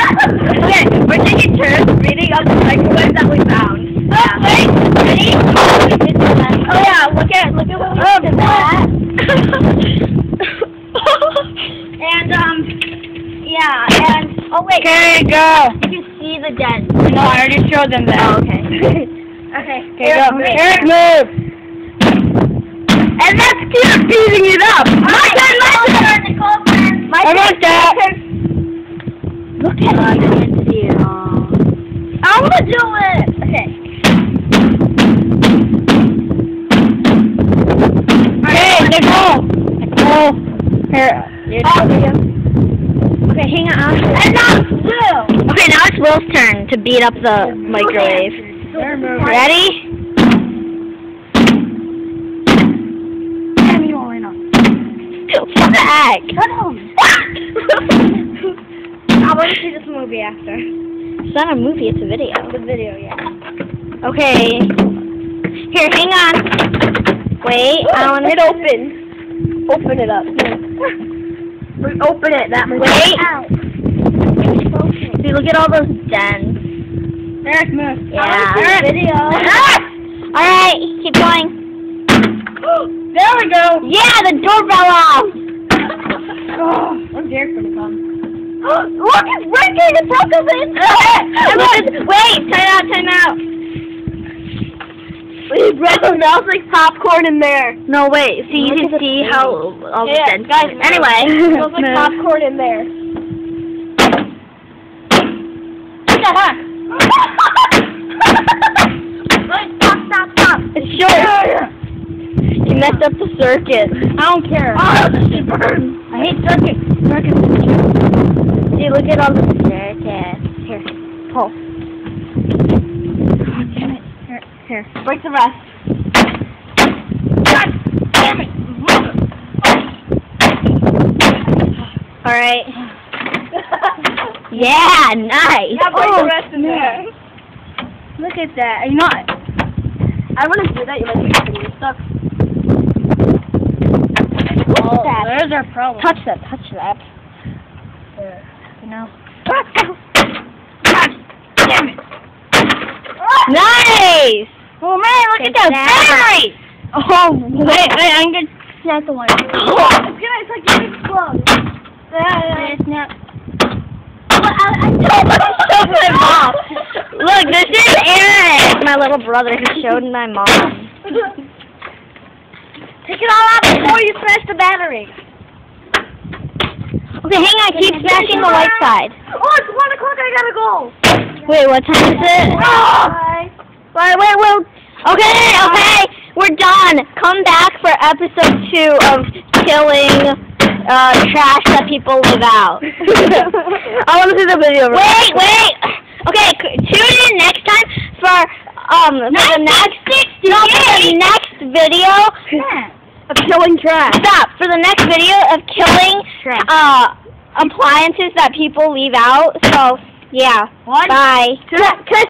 Okay, we're taking turns reading up the microwaves that we found. Oh, wait, ready? Oh yeah, look at what we did that. And yeah, and oh wait. Okay, go. You can see the dent. No, I already showed them that. Oh, okay. Okay, Okay, go. Eric, move. And that's cute beating it up. My turn. My turn. Almost that. Look at it. I want to do it. Okay. Hey, Nicole. Nicole. Here. Okay, hang on. And now it's Will. Okay, now it's Will's turn to beat up the microwave. Ready? What the heck? Shut up. I want to see this movie after. It's not a movie, it's a video. It's a video, yeah. Okay. Here, hang on. Wait, I want it open. Open it up. Open it, that much. Wait. See, look at all those dents. Eric, move. Yeah. Eric. Video. Alright, keep going. There we go. Yeah, the doorbell off. Oh, when's Eric gonna come? Look, it's breaking. It broke open. Wait, time out. Wait, it smells like popcorn in there. No, wait. See, you can see how all the dents. Guys, anyway, it smells like popcorn in there. What the heck? Stop. It's short. You messed up the circuit. I don't care. Oh, it burns. I hate circuits. See, look at all the circuits. Here, pull. Oh, damn it. Here, break the rest. God damn it. Alright. Yeah, nice. Yeah, break the rest in there. Look at that. You know, I want to do that. You might be getting stuck. Oh, there's our problem. Touch that. There. You know. God damn it. Nice! Oh man, look at that battery! Oh, wait, I'm gonna snap the one. It's like getting explode. It's not. my mom. Look, this is Eric, my little brother, who showed my mom. Take it all out before you smash the battery. Okay, hang on. Keep smashing the white side. Oh, it's 1 o'clock. I gotta go. Wait, what time is it? Bye. Wait. Okay, we're done. Come back for episode 2 of killing trash that people leave out. I want to see the video. Wait. Okay, tune in next time for the next video of killing trash. Stop for the next video of killing appliances that people leave out. So yeah, bye.